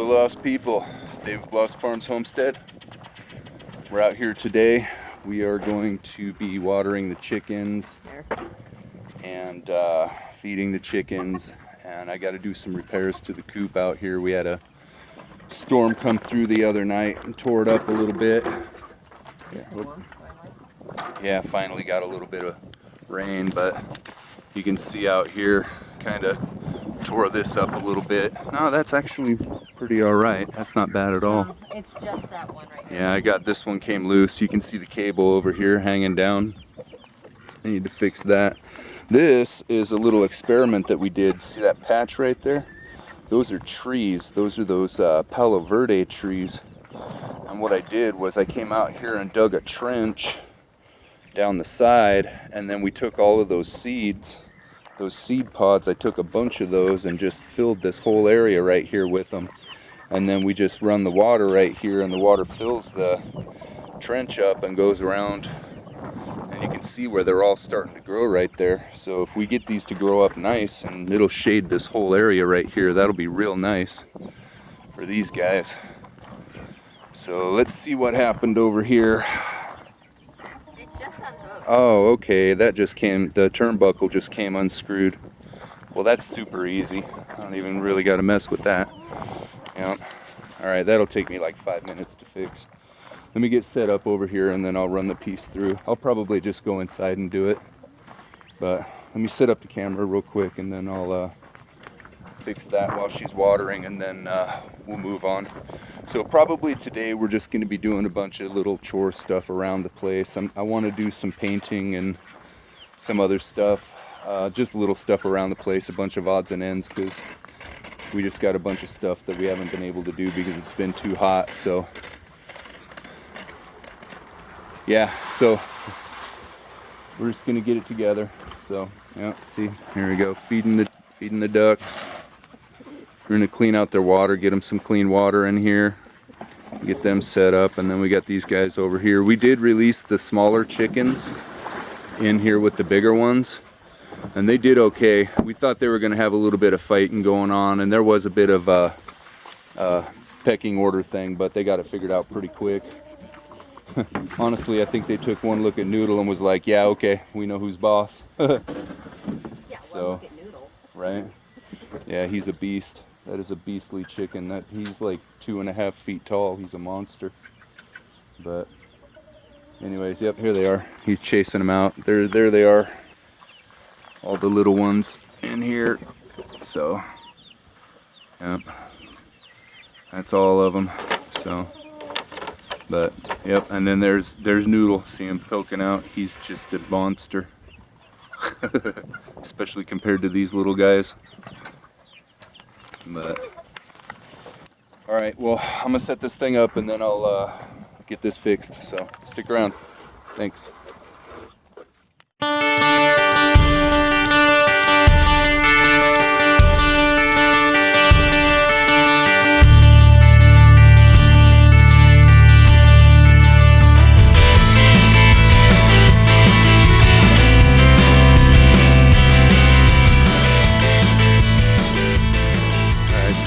Lost people, it's Dave with Lost Farms Homestead. We're out here today. We are going to be watering the chickens and feeding the chickens, and I got to do some repairs to the coop out here. We had a storm come through the other night and tore it up a little bit. Yeah, finally got a little bit of rain, but you can see out here kind of tore this up a little bit. No, that's actually pretty all right. That's not bad at all. It's just that one right here. Yeah, I got this one came loose. You can see the cable over here hanging down. I need to fix that. This is a little experiment that we did. See that patch right there? Those are trees. Those are those Palo Verde trees. And what I did was I came out here and dug a trench down the side, and then we took all of those seeds, those seed pods, I took a bunch of those and just filled this whole area right here with them. And then we just run the water right here, and the water fills the trench up and goes around, and you can see where they're all starting to grow right there. So if we get these to grow up nice, and it'll shade this whole area right here, that'll be real nice for these guys. So let's see what happened over here. Oh, okay, that just came, the turnbuckle just came unscrewed. Well, that's super easy. I don't even really got to mess with that. Yeah. All right, that'll take me like 5 minutes to fix. Let me get set up over here, and then I'll run the piece through. I'll probably just go inside and do it. But let me set up the camera real quick, and then I'll fix that while she's watering, and then we'll move on. So probably today we're just going to be doing a bunch of little chore stuff around the place. I want to do some painting and some other stuff, just little stuff around the place, a bunch of odds and ends, because We just got a bunch of stuff that we haven't been able to do because it's been too hot. So yeah, so we're just gonna get it together. So yeah, see, here we go, feeding the ducks. We're gonna clean out their water, get them some clean water in here, get them set up, and then we got these guys over here. We did release the smaller chickens in here with the bigger ones, and they did okay. We thought they were gonna have a little bit of fighting going on, and there was a bit of a pecking order thing, but they got it figured out pretty quick. Honestly, I think they took one look at Noodle and was like, yeah, okay, we know who's boss. Yeah, So, look at Noodle. right? Yeah, he's a beast. That is a beastly chicken. He's like 2.5 feet tall. He's a monster. But anyways, yep, here they are. He's chasing them out. There they are. All the little ones in here. So, yep. That's all of them. So, but yep, and then there's Noodle. See him poking out. He's just a monster. Especially compared to these little guys. But all right, well, I'm gonna set this thing up and then I'll get this fixed. So stick around. Thanks.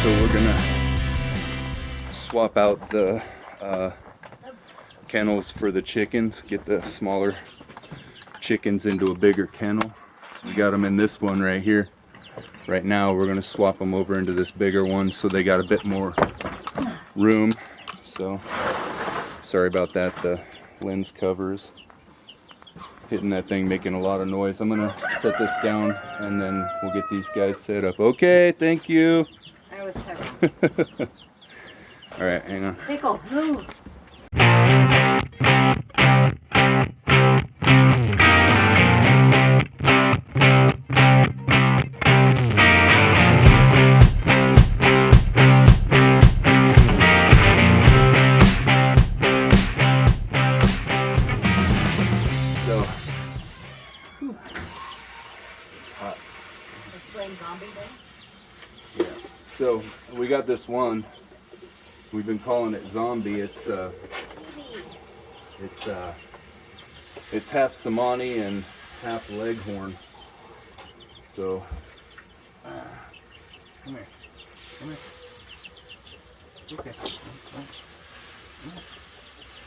So we're gonna swap out the kennels for the chickens, get the smaller chickens into a bigger kennel. So we got them in this one right here. Right now we're gonna swap them over into this bigger one so they got a bit more room. So sorry about that, the lens covers hitting that thing, making a lot of noise. I'm gonna set this down and then we'll get these guys set up. Okay, thank you. I was terrible. All right, hang on. Pickle, move. So, Explain zombie day. yeah. So we got this one. We've been calling it Zombie. It's half Somali and half Leghorn. So come here. Okay.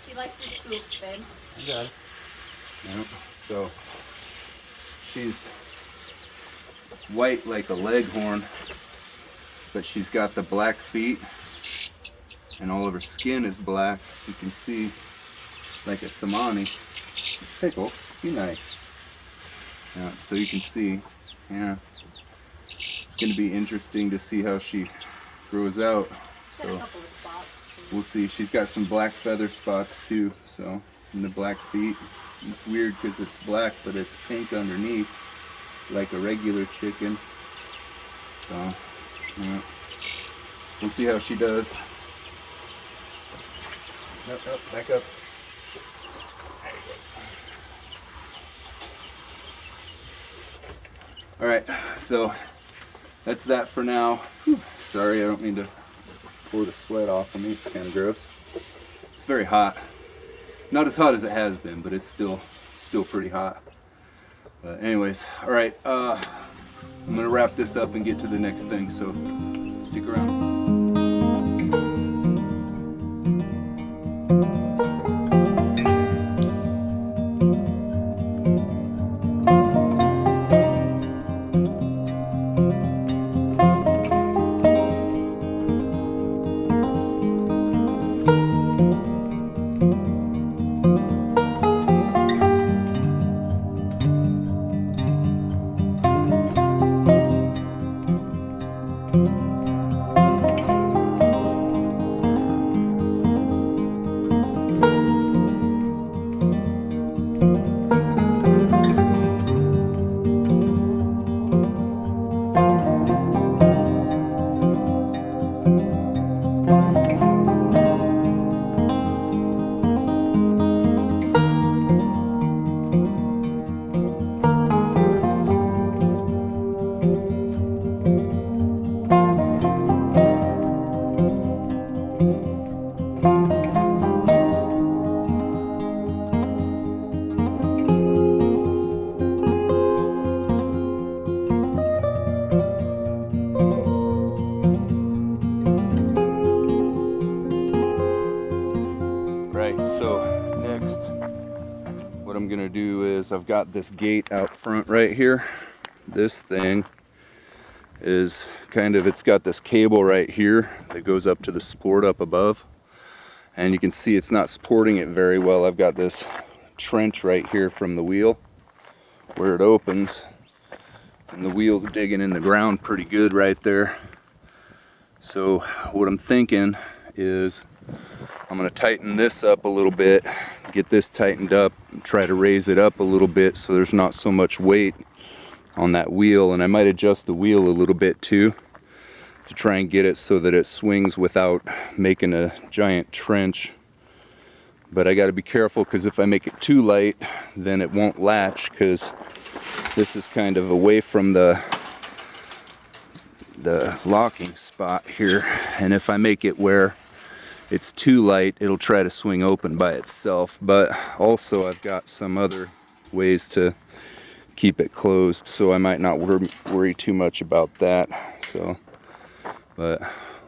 She likes to scoop, Ben. I got it. Yep. So she's white like a Leghorn, but she's got the black feet, and all of her skin is black. You can see, like a Somali. Pickle, be nice. Yeah, so you can see, yeah. It's going to be interesting to see how she grows out. Got a So couple of spots. we'll see. She's got some black feather spots too, so, in the black feet. It's weird because it's black, but it's pink underneath, like a regular chicken. So, yeah. We'll see how she does. Up, back up. There you go. All right, so that's that for now. Whew. Sorry, I don't mean to pour the sweat off of me. It's kind of gross. It's very hot. Not as hot as it has been, but it's still pretty hot. But anyways, all right. I'm gonna wrap this up and get to the next thing. So stick around. Right, so next, what I'm gonna do is I've got this gate out front right here. This thing is it's got this cable right here that goes up to the support up above. And you can see it's not supporting it very well. I've got this trench right here from the wheel where it opens. And the wheel's digging in the ground pretty good right there. So what I'm thinking is I'm going to tighten this up a little bit, get this tightened up, and try to raise it up a little bit so there's not so much weight on that wheel. And I might adjust the wheel a little bit too to try and get it so that it swings without making a giant trench. But I got to be careful because if I make it too light, then it won't latch, because this is kind of away from the locking spot here. And if I make it where it's too light, it'll try to swing open by itself. But also I've got some other ways to keep it closed, so I might not worry too much about that. But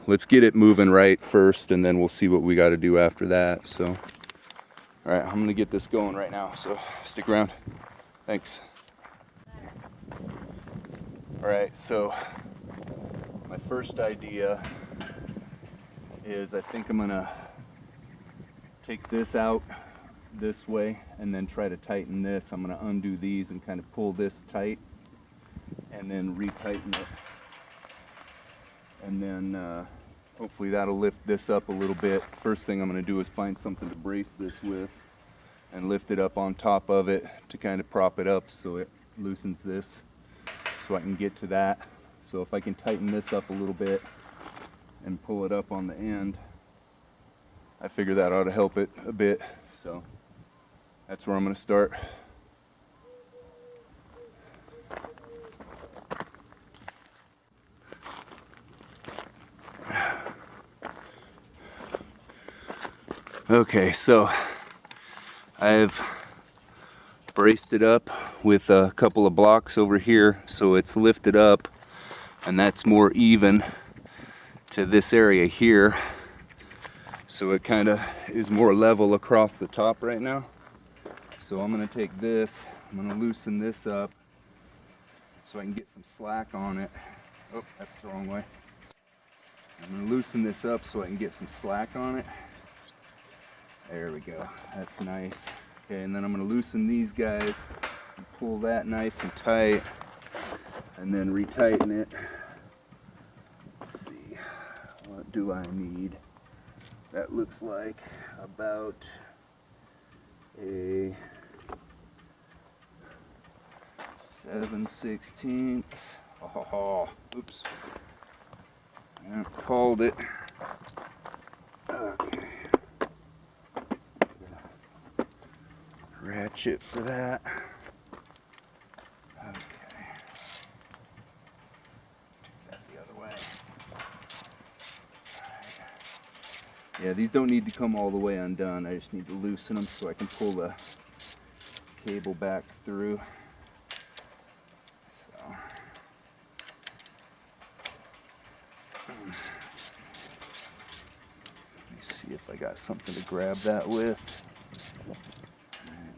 let's get it moving right first, and then we'll see what we got to do after that. So, all right, I'm gonna get this going right now, so stick around. Thanks. All right, so my first idea is I think I'm gonna take this out this way and then try to tighten this. I'm gonna undo these and kind of pull this tight and then retighten it. And then hopefully that'll lift this up a little bit. First thing I'm gonna do is find something to brace this with and lift it up on top of it to kind of prop it up so it loosens this, so I can get to that. So if I can tighten this up a little bit and pull it up on the end, I figure that ought to help it a bit. So that's where I'm going to start. Okay, so I've braced it up with a couple of blocks over here so it's lifted up, and that's more even to this area here, so it kind of is more level across the top right now. So I'm going to take this, I'm going to loosen this up so I can get some slack on it. Oh, that's the wrong way. I'm going to loosen this up so I can get some slack on it. There we go, that's nice. Okay, and then I'm going to loosen these guys and pull that nice and tight, and then retighten it. Let's see, what do I need? That looks like about a 7/16. Oh, oops. I called it. Okay. Ratchet for that. Okay. That the other way. Alright. Yeah, these don't need to come all the way undone. I just need to loosen them so I can pull the cable back through. So. Let me see if I got something to grab that with.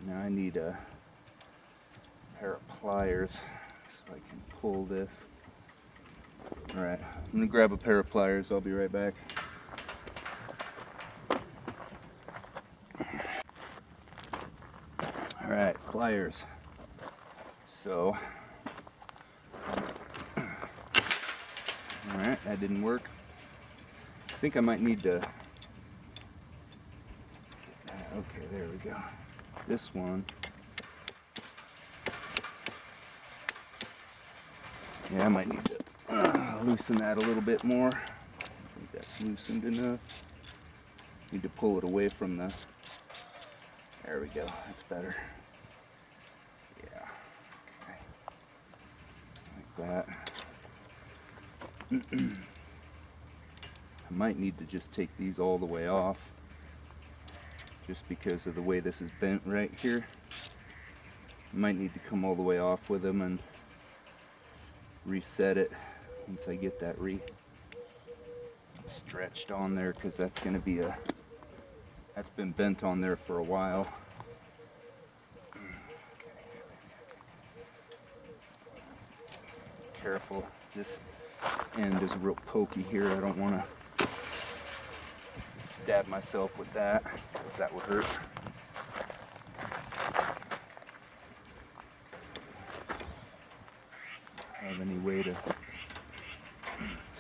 Now I need a pair of pliers so I can pull this. Alright, I'm going to grab a pair of pliers. I'll be right back. Alright, pliers. So, alright, that didn't work. I think I might need to... Okay, there we go. This one. Yeah, I might need to loosen that a little bit more. I think that's loosened enough. Need to pull it away from the, there we go, that's better. Yeah, okay, like that. I might need to just take these all the way off, just because of the way this is bent right here. I might need to come all the way off with them and reset it once I get that stretched on there, because that's going to be that's been bent on there for a while. Careful, this end is real pokey here. I don't want to stab myself with that, because that would hurt. Have any way to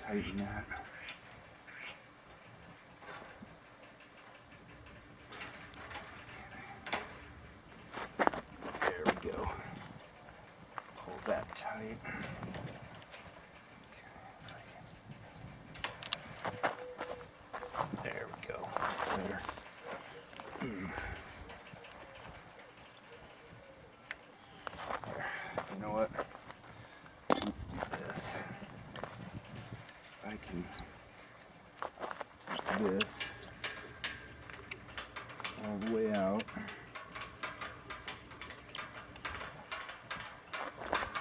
tighten that? There we go. Pull that tight. There we go. That's better. There. You know what? Let's do this. I can take this all the way out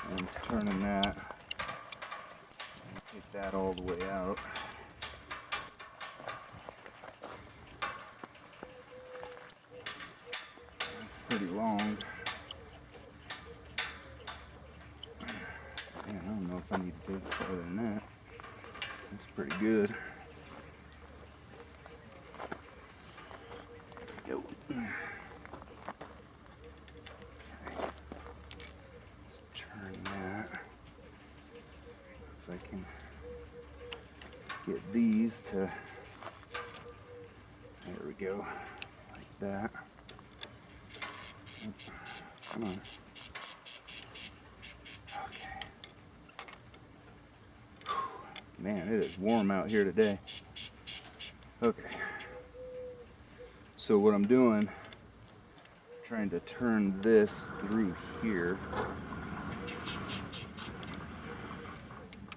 and turning that, and take that all the way out. That's pretty long. Man, I don't know if I need to take it farther than that. That's pretty good. There we go. Okay. Let's turn that. If I can get these to, there we go, like that. Come on. Okay. Man, it is warm out here today. Okay. So what I'm doing, trying to turn this through here.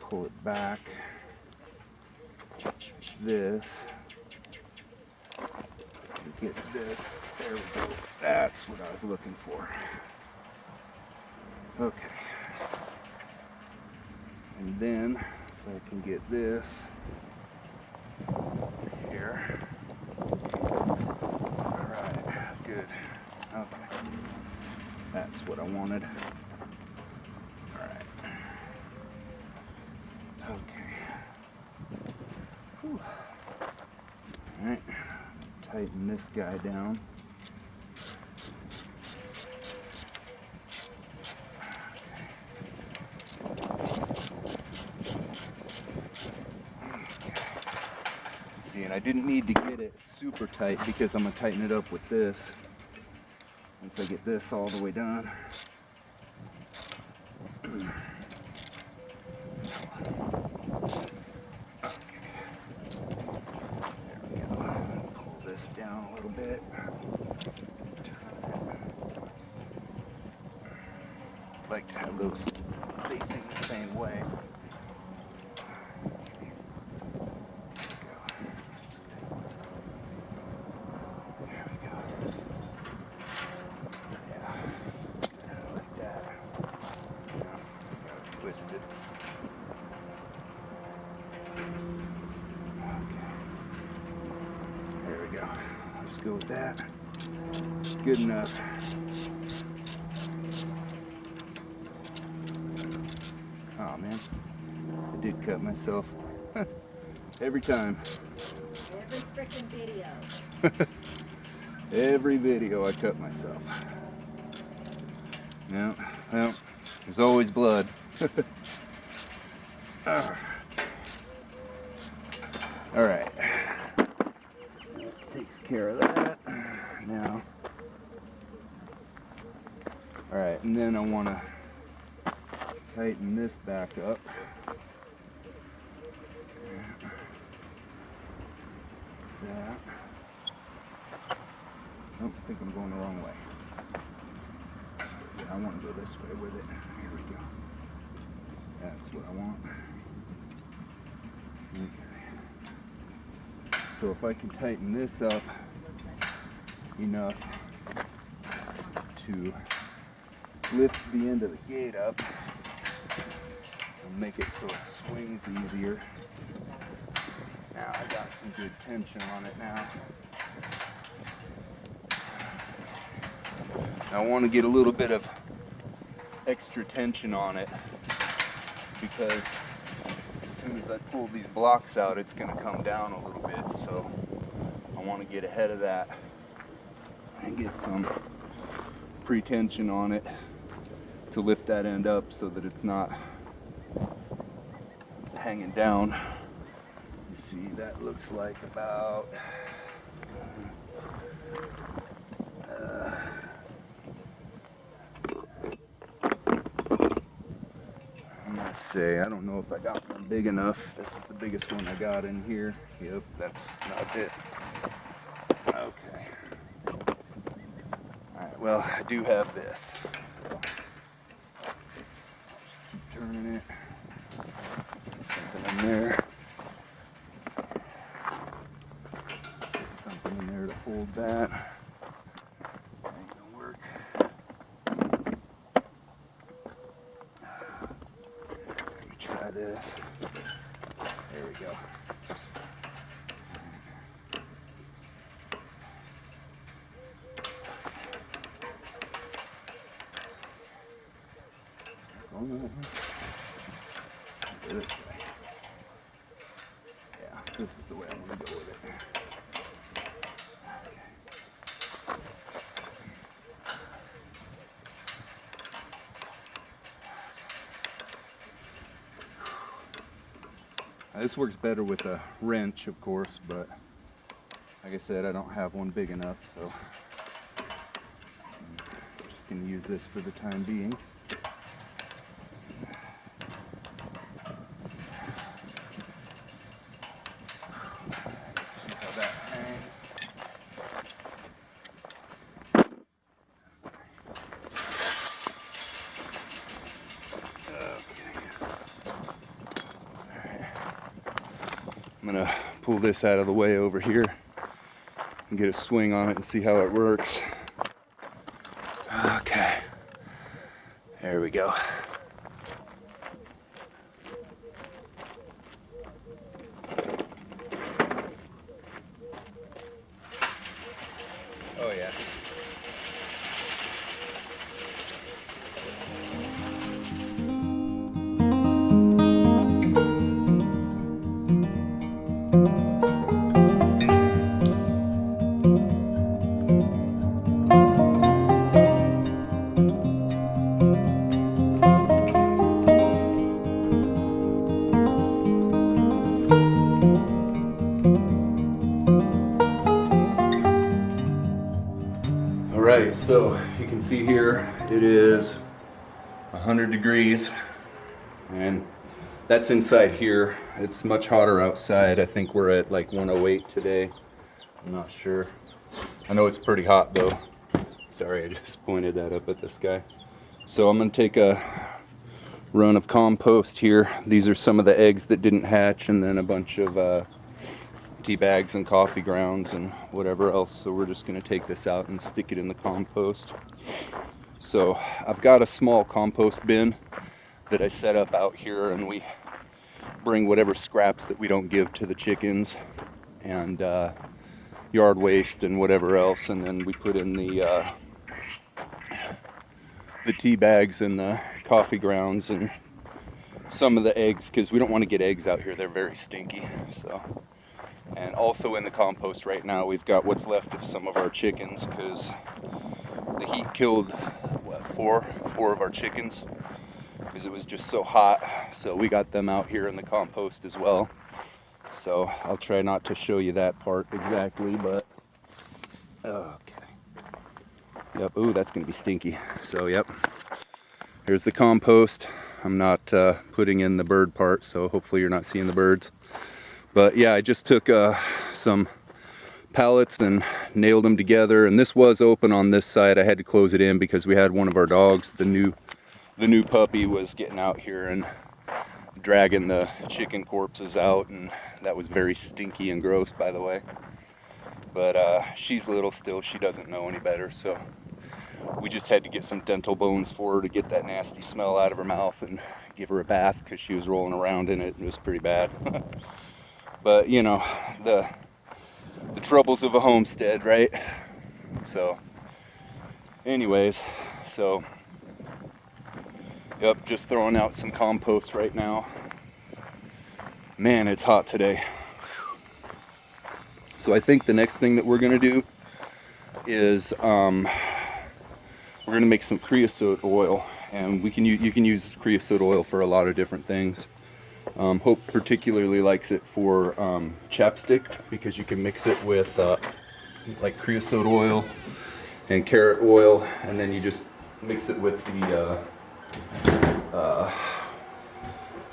Pull it back. This. To get this. There we go. That's what I was looking for. Okay. And then if I can get this here. Alright, good. Okay. That's what I wanted. Alright. Okay. Whew. Alright. Tighten this guy down. See, and I didn't need to get it super tight because I'm going to tighten it up with this once I get this all the way done. Okay. There we go. Pull this down a little bit. I like to have those facing the same way. Twisted. Okay. There we go. I'll just go with that. Good enough. Oh man, I did cut myself. Every time. Every freaking video. Every video I cut myself. No, well, there's always blood. All right, takes care of that. Now, all right, and then I want to tighten this back up. that. Oh, I think I'm going the wrong way. Yeah, I want to go this way with it. Here we go. That's what I want. Okay. So if I can tighten this up enough to lift the end of the gate up and make it so it swings easier. Now I got some good tension on it now. I want to get a little bit of extra tension on it because as soon as I pull these blocks out, it's going to come down a little bit. So I want to get ahead of that and get some pre-tension on it to lift that end up so that it's not hanging down. You see, that looks like about let's say, I don't know if I got one big enough. This is the biggest one I got in here. Yep, that's not it. Okay. Alright, well, I do have this. So just keep turning it. Get something in there. Just get something in there to hold that. Ain't gonna work. Let me try this. There we go. Oh, no. Go this way. Yeah, this is the way I'm going to go with it. This works better with a wrench, of course, but like I said, I don't have one big enough, so I'm just going to use this for the time being. See how that hangs. I'm gonna pull this out of the way over here and get a swing on it and see how it works. Okay, there we go. Oh yeah. Alright, so you can see here it is 100 degrees and that's inside here. It's much hotter outside. I think we're at like 108 today. I'm not sure. I know it's pretty hot though. Sorry, I just pointed that up at this guy. So I'm going to take a run of compost here. These are some of the eggs that didn't hatch and then a bunch of tea bags and coffee grounds and whatever else. So we're just going to take this out and stick it in the compost. So I've got a small compost bin that I set up out here, and we bring whatever scraps that we don't give to the chickens and yard waste and whatever else, and then we put in the tea bags and the coffee grounds and some of the eggs, because we don't want to get eggs out here. They're very stinky. So, and also in the compost right now we've got what's left of some of our chickens, because the heat killed four of our chickens because it was just so hot. So we got them out here in the compost as well. So I'll try not to show you that part exactly, but okay. Yep. Ooh, that's gonna be stinky. So yep, here's the compost. I'm not putting in the bird part, so hopefully you're not seeing the birds. But yeah, I just took some pallets and nailed them together. And this was open on this side. I had to close it in because we had one of our dogs, the new puppy, was getting out here and dragging the chicken corpses out, and that was very stinky and gross, by the way. But she's little still, she doesn't know any better, so we just had to get some dental bones for her to get that nasty smell out of her mouth and give her a bath because she was rolling around in it and it was pretty bad. But you know, the troubles of a homestead, right? So anyways, so yep, just throwing out some compost right now. Man, it's hot today. So I think the next thing that we're gonna do is we're gonna make some creosote oil, and you can use creosote oil for a lot of different things. Hope particularly likes it for chapstick because you can mix it with like creosote oil and carrot oil, and then you just mix it with the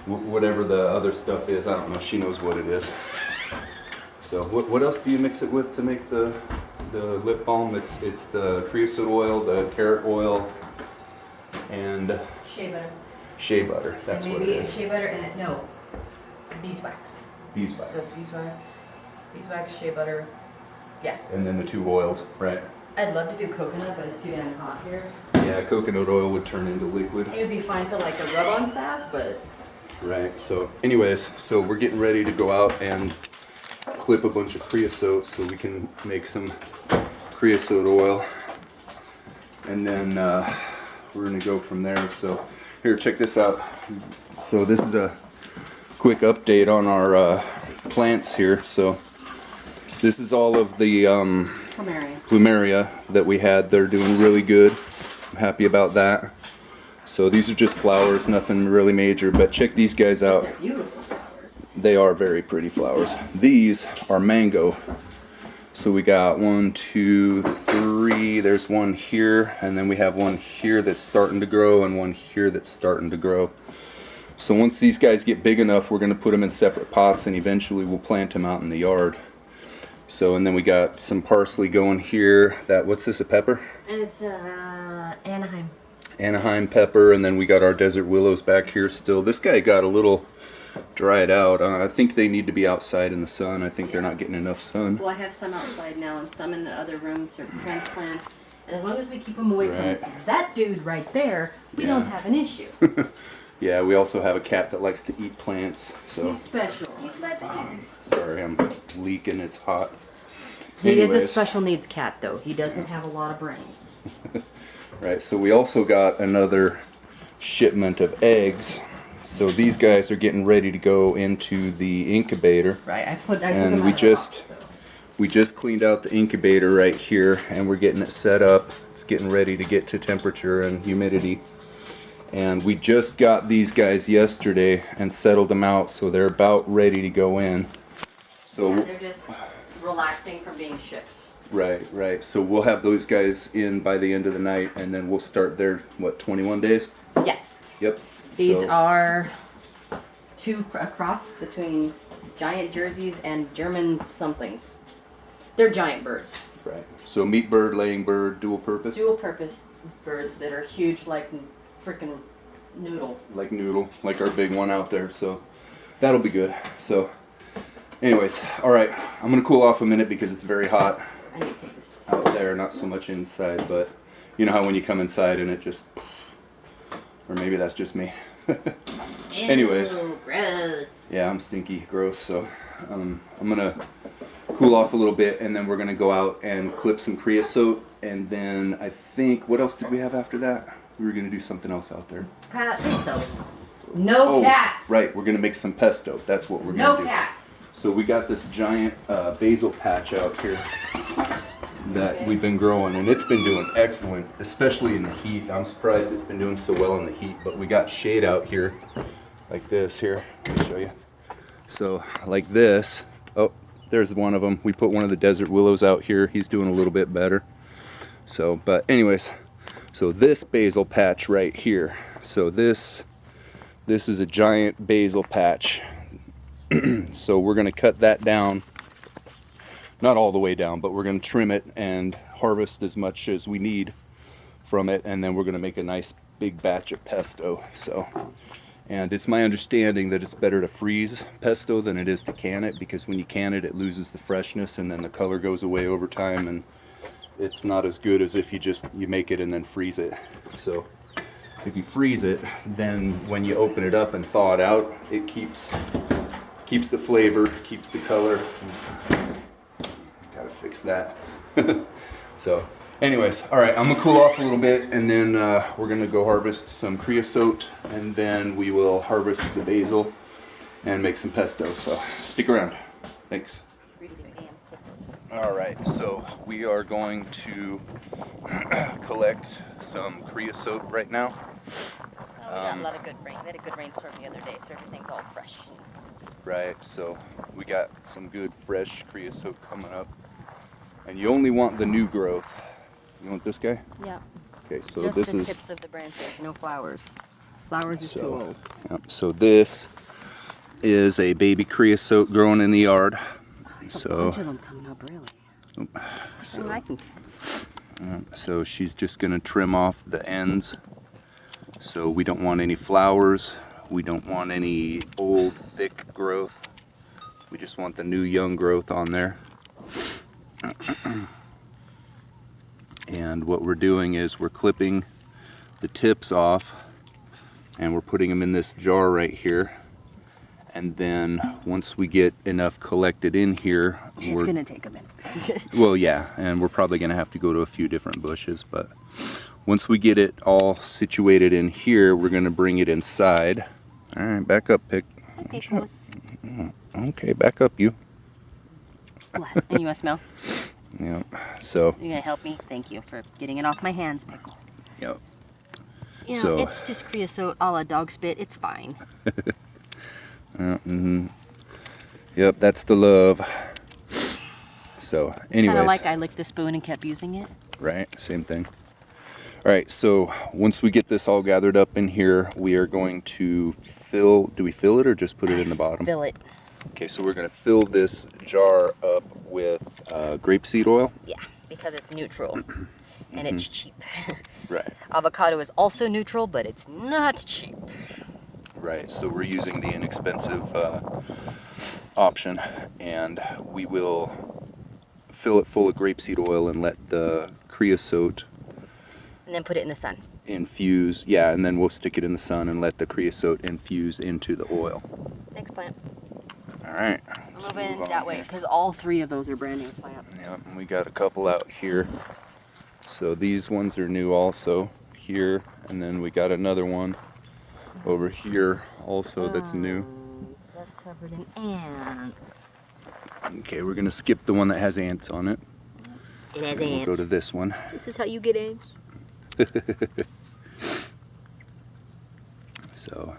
whatever the other stuff is. I don't know, she knows what it is. So what else do you mix it with to make the lip balm? It's the creosote oil, the carrot oil, and Shea butter. shea butter. That's what it is. Shea butter and beeswax. Beeswax. So beeswax, shea butter. Yeah. And then the 2 oils, right? I'd love to do coconut, but it's too damn hot here. Yeah, coconut oil would turn into liquid. It would be fine for like a rub-on salve, but Right. So anyways, so we're getting ready to go out and clip a bunch of creosote so we can make some creosote oil, and then we're gonna go from there. So here, check this out. So this is a quick update on our plants here. So this is all of the plumeria that we had. They're doing really good. I'm happy about that. So these are just flowers, nothing really major, but check these guys out. they're beautiful flowers. They are very pretty flowers. These are mango. So we got 1, 2, 3, there's one here, and then we have one here that's starting to grow and one here that's starting to grow. So once these guys get big enough, we're gonna put them in separate pots and eventually we'll plant them out in the yard. So, and then we got some parsley going here. What's this, a pepper? And it's Anaheim. Anaheim pepper, and then we got our desert willows back here still. This guy got a little dried out. I think they need to be outside in the sun. I think they're not getting enough sun. Well, I have some outside now and some in the other room to transplant. And as long as we keep them away from that dude right there, we don't have an issue. Yeah, we also have a cat that likes to eat plants. So He's special. sorry, I'm leaking. It's hot. He is a special needs cat, though. He doesn't have a lot of brains. Right, so we also got another shipment of eggs. So these guys are getting ready to go into the incubator. Right, I took And them we out just of the box, we just cleaned out the incubator right here, and we're getting it set up. It's getting ready to get to temperature and humidity. And we just got these guys yesterday and settled them out, so they're about ready to go in. So yeah, they're just relaxing from being shipped. right. So we'll have those guys in by the end of the night, and then we'll start their 21 days. Yeah. Yep. These So- are a cross between giant Jerseys and German somethings. They're giant birds. Right. So meat bird, laying bird, dual purpose. Dual purpose birds that are huge like freaking noodle. Like noodle, like our big one out there. So that'll be good. So anyways, all right. I'm gonna cool off a minute because it's very hot I need to take this. out there, not so much inside, but you know how when you come inside and it just, or maybe that's just me. Anyways. Ew, gross. Yeah, I'm stinky, gross. So I'm gonna cool off a little bit, and then we're gonna go out and clip some creosote, and then I think, what else did we have after that? We were gonna do something else out there. Pesto. No cats. Right, we're gonna make some pesto. That's what we're gonna No do. cats. So we got this giant basil patch out here that we've been growing, and it's been doing excellent, especially in the heat. I'm surprised it's been doing so well in the heat, but we got shade out here like this. Here, let me show you. So like this. Oh, there's one of them. We put one of the desert willows out here. He's doing a little bit better. So, but anyways, so this basil patch right here. So this is a giant basil patch. So we're gonna cut that down not all the way down, but we're going to trim it and harvest as much as we need from it, and then we're going to make a nice big batch of pesto. So, and it's my understanding that it's better to freeze pesto than it is to can it, because when you can it, it loses the freshness and then the color goes away over time, and it's not as good as if you make it and then freeze it. So if you freeze it, then when you open it up and thaw it out, it keeps the flavor, keeps the color. Gotta fix that. So anyways, all right, I'm gonna cool off a little bit, and then we're gonna go harvest some creosote, and then we will harvest the basil and make some pesto. So stick around. Thanks. All right, so we are going to collect some creosote right now. We got a lot of good rain. We had a good rainstorm the other day, so everything's all fresh. Right, so we got some good fresh creosote coming up. And you only want the new growth. You want this guy? Yeah. Okay, so just this the is tips of the branches, no flowers. Flowers is too old. Yep, so this is a baby creosote growing in the yard. A bunch of them coming up, really. So she's just gonna trim off the ends. So we don't want any flowers. We don't want any old, thick growth. We just want the new young growth on there. And what we're doing is we're clipping the tips off, and we're putting them in this jar right here. And then once we get enough collected in here, it's gonna take a minute. well, yeah, and we're probably gonna have to go to a few different bushes, but once we get it all situated in here, we're gonna bring it inside. All right, back up, Pick. Okay, close. Okay, back up, you. What? And you want to smell? Yeah. So. You're gonna help me? Thank you for getting it off my hands, Pickle. Yep. You know, So, it's just creosote a la dog spit. It's fine. Yep, that's the love. So, anyways. Kind of like I licked the spoon and kept using it. Right, same thing. All right, so once we get this all gathered up in here, we are going to fill. Do we fill it or just put it in the bottom? Fill it. Okay, so we're going to fill this jar up with grapeseed oil. Yeah, because it's neutral and it's cheap. Right. Avocado is also neutral, but it's not cheap. Right, so we're using the inexpensive option, and we will fill it full of grapeseed oil and let the creosote And then put it in the sun. infuse. Yeah, and then we'll stick it in the sun and let the creosote infuse into the oil. Next plant. All right. Move in that way, because all three of those are brand new plants. Yeah, and we got a couple out here. So these ones are new also here, and then we got another one over here also that's new. That's covered in ants. Okay, we're gonna skip the one that has ants on it. It has And we'll ants. go to this one. This is how you get ants. So,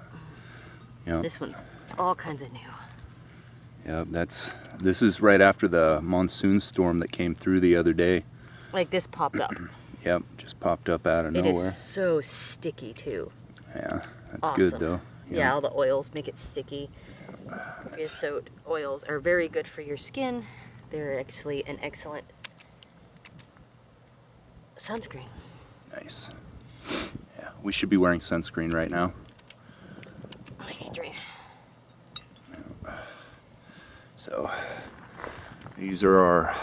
yeah. This one's all kinds of new. Yeah, this is right after the monsoon storm that came through the other day. Like this popped up. Yep, just popped up out of It nowhere. is so sticky too. Yeah, that's Awesome. good though. Yeah, all the oils make it sticky. Creosote oils are very good for your skin. They're actually an excellent sunscreen. Nice. Yeah, we should be wearing sunscreen right now. I need a drink. So, these are our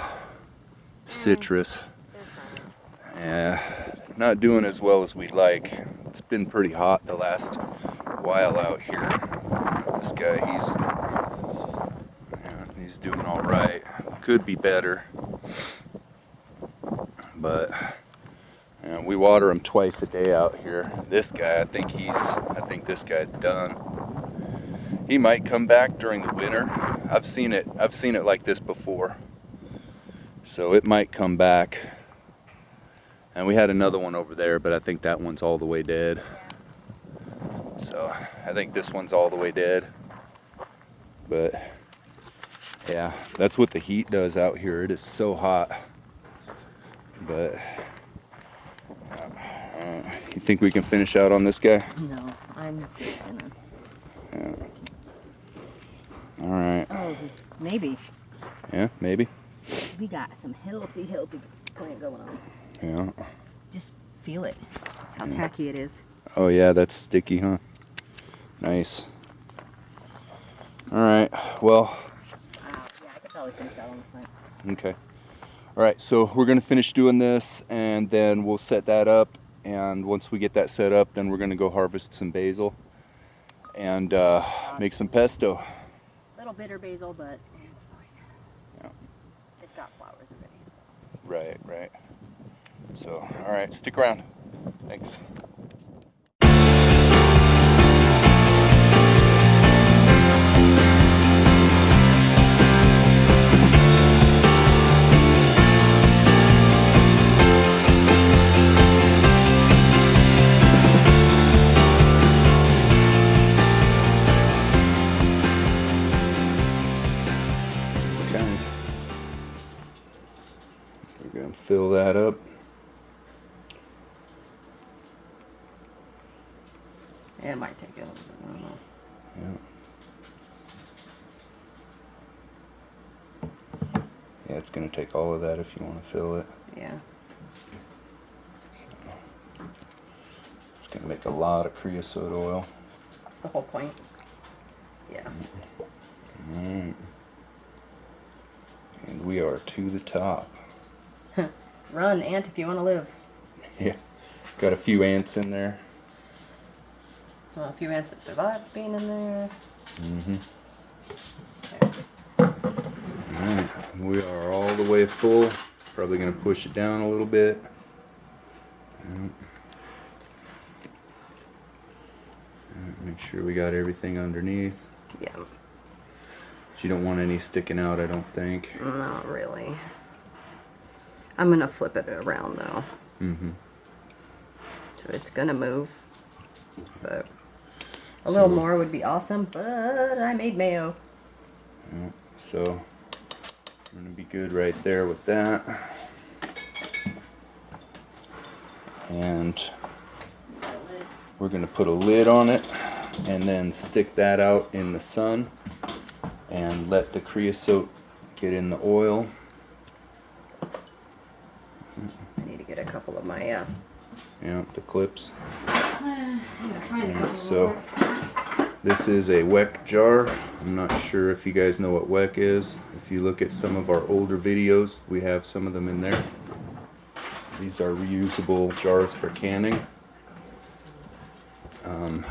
citrus. Yeah, not doing as well as we'd like. It's been pretty hot the last while out here. This guy, he's doing all right. Could be better, but we water him twice a day out here. This guy, I think this guy's done. He might come back during the winter. I've seen it like this before. So it might come back. And we had another one over there, but I think that one's all the way dead. So I think this one's all the way dead. But yeah, that's what the heat does out here. It is so hot. But you think we can finish out on this guy? No, I'm gonna. Yeah. All right. Oh, maybe. Yeah, maybe. We got some healthy plant going on. Yeah. Just feel it, how tacky it is. Oh yeah, that's sticky, huh? Nice. All right. Well. Yeah, I could probably finish that on the plant. Okay. All right. So we're gonna finish doing this, and then we'll set that up. And once we get that set up, then we're gonna go harvest some basil and make some pesto. Little bitter basil, but it's fine. Yeah. It's got flowers already. So. Right. Right. So, all right. Stick around. Thanks. We're going to fill that up. Yeah, it might take a little bit, I don't know. Yeah, it's going to take all of that if you want to fill it. Yeah. So, it's going to make a lot of creosote oil. That's the whole point. Yeah. Alright. And we are to the top. Run, ant, if you want to live. Yeah. Got a few ants in there. Well, a few ants that survived being in there. Mm-hmm. Okay. Alright. We are all the way full. Probably going to push it down a little bit. Make sure we got everything underneath. Yeah. You don't want any sticking out, I don't think. Not really. I'm gonna flip it around though. Mm-hmm. So it's gonna move. But a little more would be awesome, but I made mayo. Yeah, so we're gonna be good right there with that. And we're gonna put a lid on it and then stick that out in the sun and let the creosote get in the oil. I need to get a couple of my Yeah, the clips. I'm gonna find a couple So more. this is a weck jar. I'm not sure if you guys know what weck is. If you look at some of our older videos, we have some of them in there. These are reusable jars for canning.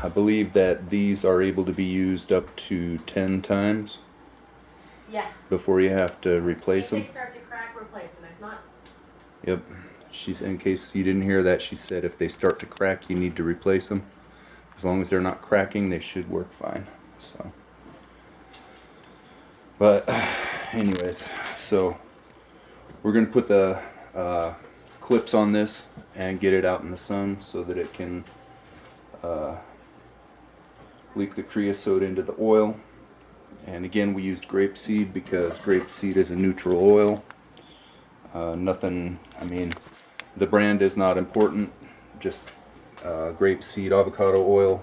I believe that these are able to be used up to 10 times. Yeah. Before you have to replace them. If they start to crack, replace them. If not, Yep. She's, in case you didn't hear that, she said if they start to crack, you need to replace them. As long as they're not cracking, they should work fine. So, but anyways, so we're gonna put the clips on this and get it out in the sun so that it can leak the creosote into the oil. And again, we used grapeseed because grapeseed is a neutral oil. Nothing, I mean, the brand is not important, just grapeseed avocado oil.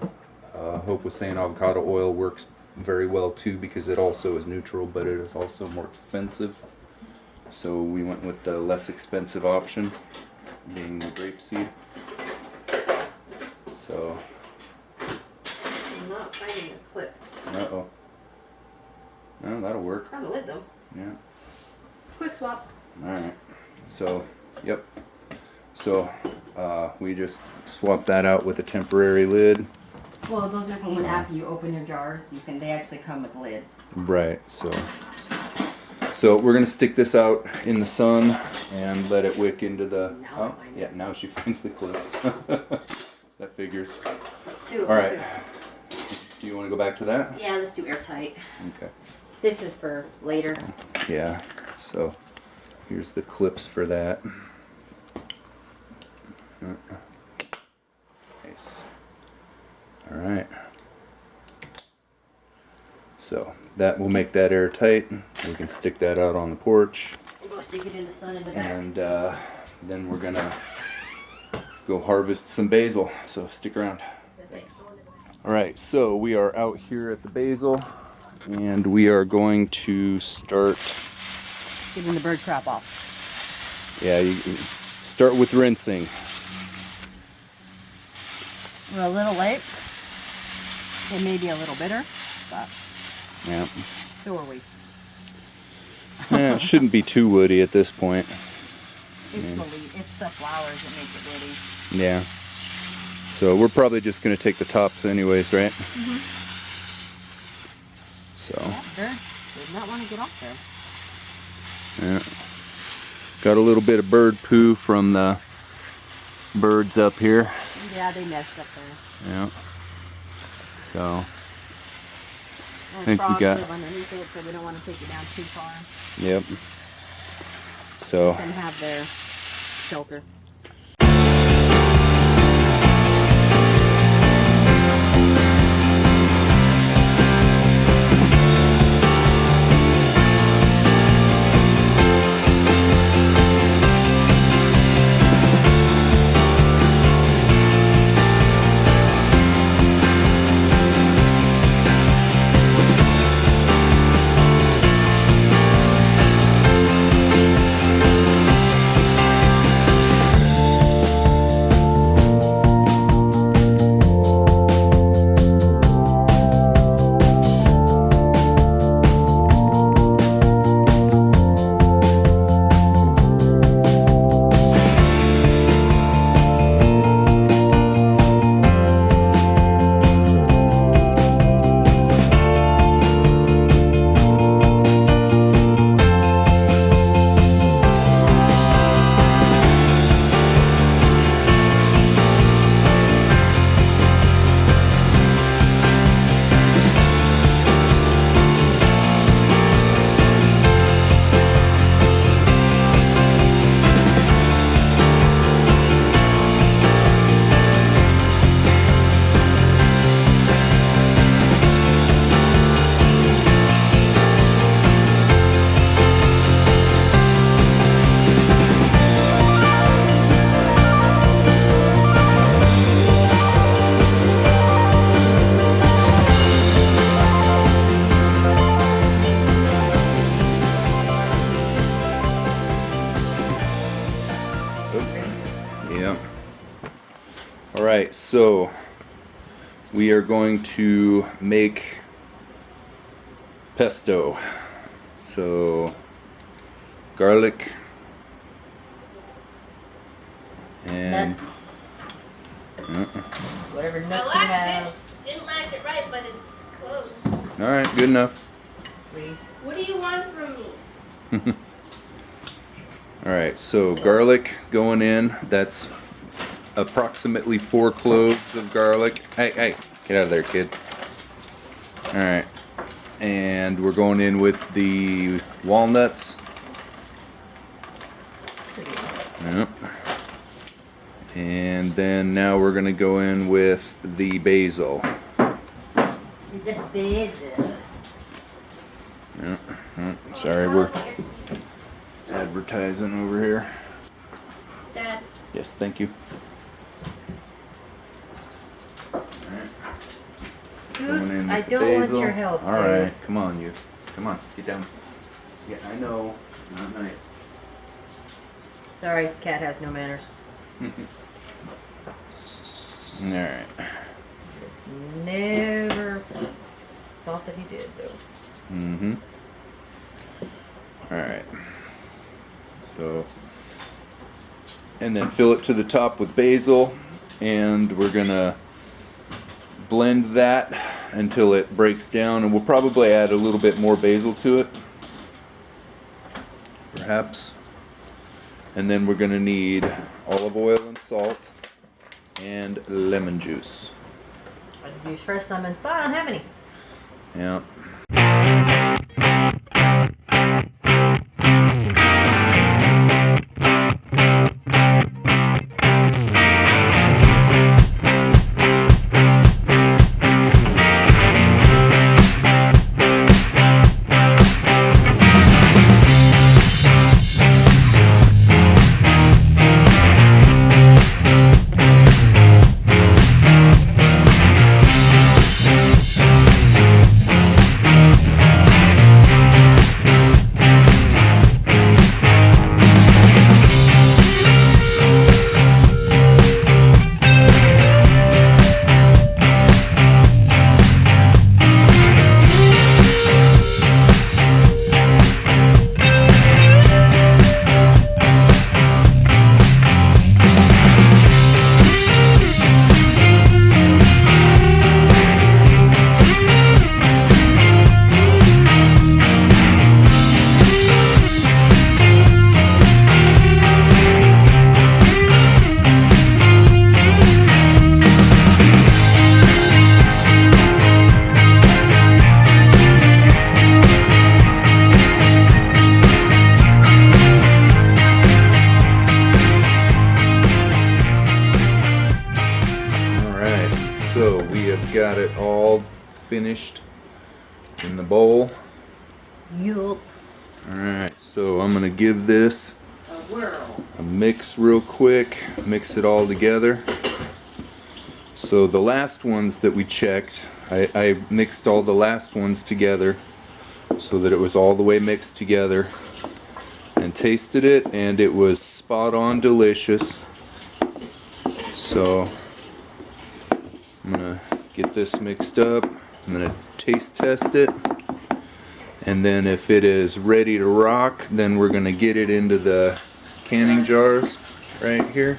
Hope was saying avocado oil works very well too because it also is neutral, but it is also more expensive. So we went with the less expensive option, being the grapeseed. So. I'm not finding a clip. Uh-oh. No, that'll work. Found a lid though. Yeah. Quick swap. Alright. So, yep. So, we just swapped that out with a temporary lid. Well, those are from when after you open your jars, they actually come with lids. Right, so we're gonna stick this out in the sun and let it wick into the. Now I find yeah, now she finds the clips. That figures. Two. All right. Do you want to go back to that? Yeah, let's do airtight. Okay. This is for later. Yeah. So here's the clips for that. Nice. All right. So that will make that airtight. We can stick that out on the porch. We'll go stick it in the sun in the back. And then we're gonna go harvest some basil. So stick around. Thanks. All right, so we are out here at the basil, and we are going to start getting the bird crap off. Yeah, you start with rinsing. We're a little late. It may be a little bitter, but Yeah. so are we. Yeah, it shouldn't be too woody at this point. It's the flowers that make it woody. Yeah. So we're probably just going to take the tops anyways, right? Mm-hmm. So. Yeah, bird did not want to get off there. Yeah. Got a little bit of bird poo from the birds up here. Yeah, they messed up there. Yeah. So. And think we frogs got- live underneath it, so we don't want to take it down too far. Yep. So. Let them have their shelter. Yeah. All right, so we are going to make pesto. So garlic and Nuts. Whatever I nuts you latched have. it. Didn't latch it right, but it's closed. all right, good enough. What do you want from me? All right, so garlic going in. That's approximately 4 cloves of garlic. Hey, get out of there, kid. All right, and we're going in with the walnuts. Yep. And then now we're gonna go in with the basil. Is it basil? Sorry, we're advertising over here. Dad. Yes, thank you. Goose, Going in I with the don't want basil. your help. All dude. right, come on, you. Come on, get down. Yeah, I know. Not nice. Sorry, cat has no manners. All right. Never thought that he did, though. Mm-hmm. All right. So, and then fill it to the top with basil, and we're gonna blend that until it breaks down, and we'll probably add a little bit more basil to it, perhaps. And then we're gonna need olive oil and salt and lemon juice. I'd use fresh lemons, but I don't have any. Yeah. got it all finished in the bowl. Yup. Alright, so I'm going to give this A whirl. a mix real quick, mix it all together. So the last ones that we checked, I mixed all the last ones together so that it was all the way mixed together, and tasted it, and it was spot on delicious. So I'm gonna get this mixed up, I'm gonna taste test it, and then if it is ready to rock, then we're gonna get it into the canning jars right here,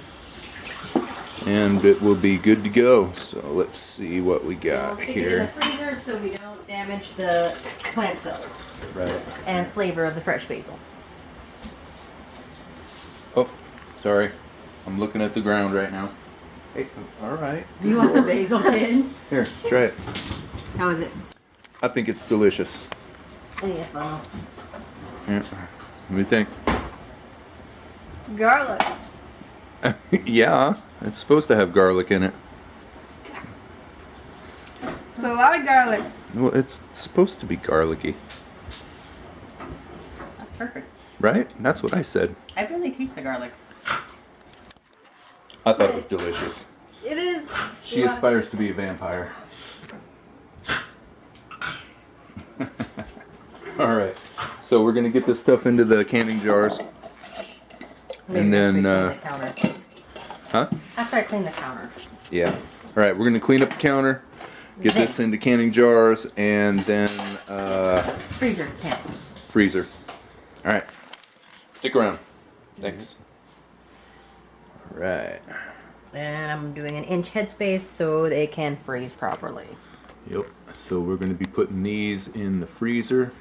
and it will be good to go. So let's see what we We'll got stick it in the here. freezer so we don't damage the plant cells Right. and flavor of the fresh basil. Oh, sorry. I'm looking at the ground right now. Hey, all right. Do you want the basil, kid? Here, try it. How is it? I think it's delicious. Yeah, well. Yeah. What do you think? Garlic. Yeah, it's supposed to have garlic in it. It's a lot of garlic. Well, it's supposed to be garlicky, That's perfect. right? That's what I said. I really taste the garlic. I thought it was delicious. It is. She aspires to be a vampire. All right, so we're gonna get this stuff into the canning jars, and then, the counter. huh? After I clean the counter. Yeah. All right, we're gonna clean up the counter, get this into canning jars, and then Freezer can. freezer. All right, stick around. Thanks. All right. And I'm doing an inch headspace so they can freeze properly. Yep. So we're gonna be putting these in the freezer.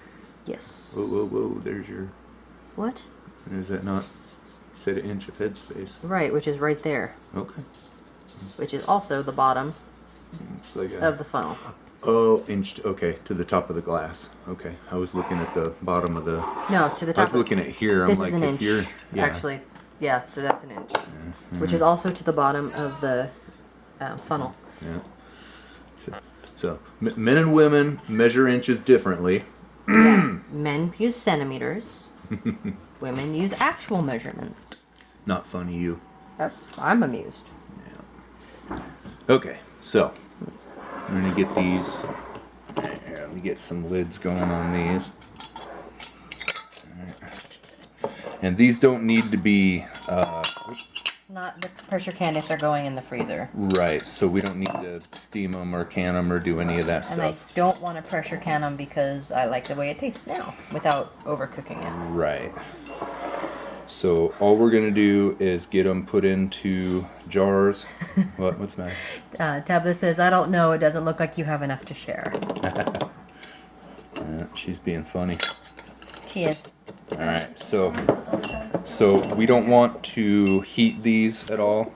Yes. Whoa, whoa, whoa! There's your. What? Is that not? You said an inch of headspace. Right, which is right there. Okay. Which is also the bottom It's like of the funnel. Oh, inch. Okay, to the top of the glass. Okay, I was looking at the bottom of the. No, to the I top. was looking at here. This I'm like, is an if inch. you're. Yeah. Actually, yeah, so that's an inch. Which is also to the bottom of the funnel. Yeah. So men and women measure inches differently. Yeah. Men use centimeters. Women use actual measurements. Not funny, you. I'm amused. Okay, so I'm gonna get these. Here, let me get some lids going on these. And these don't need to be Not the pressure can if they're going in the freezer. right, so we don't need to steam them or can them or do any of that And I stuff. don't want to pressure can them because I like the way it tastes now without overcooking it. Right. So all we're gonna do is get them put into jars. What's the matter? Tabitha says, I don't know, it doesn't look like you have enough to share. She's being funny. She is. All right, so we don't want to heat these at all.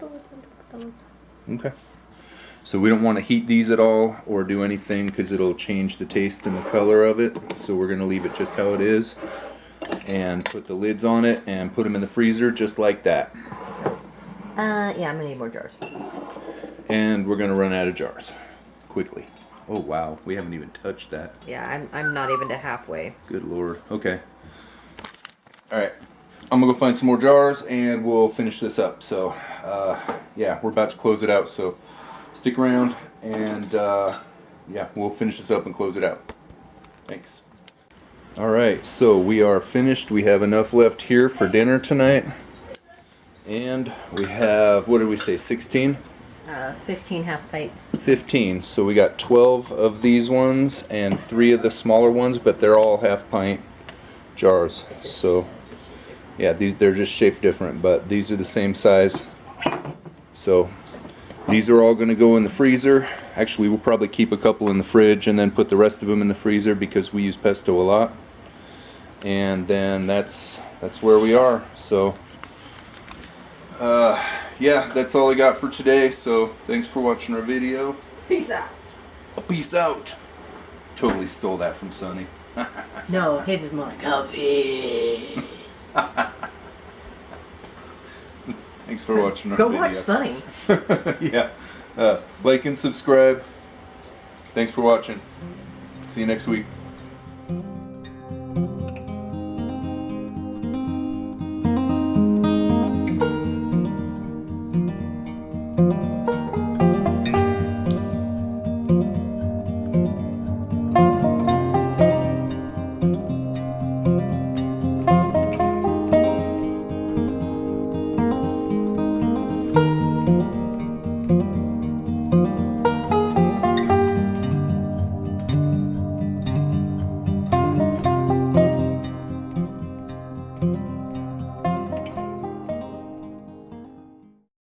Okay. So we don't want to heat these at all or do anything because it'll change the taste and the color of it. So we're gonna leave it just how it is, and put the lids on it and put them in the freezer just like that. Yeah, I'm gonna need more jars. And we're gonna run out of jars quickly. Oh wow, we haven't even touched that. Yeah, I'm not even to halfway. Good lord. Okay. All right. I'm gonna go find some more jars and we'll finish this up. So, yeah, we're about to close it out. So, stick around and yeah, we'll finish this up and close it out. Thanks. All right. So we are finished. We have enough left here for dinner tonight, and we have, what did we say? 16. 15 half pints. 15. So we got 12 of these ones and 3 of the smaller ones, but they're all half pint jars. So yeah, they're just shaped different, but these are the same size. So these are all going to go in the freezer. Actually, we'll probably keep a couple in the fridge and then put the rest of them in the freezer because we use pesto a lot. And then that's where we are. So yeah, that's all I got for today. So thanks for watching our video. Peace out. Peace out. Totally stole that from Sonny. No, his is more like, oh, peace. Thanks for watching our Go video. watch Sunny. Yeah. Like and subscribe. Thanks for watching. See you next week.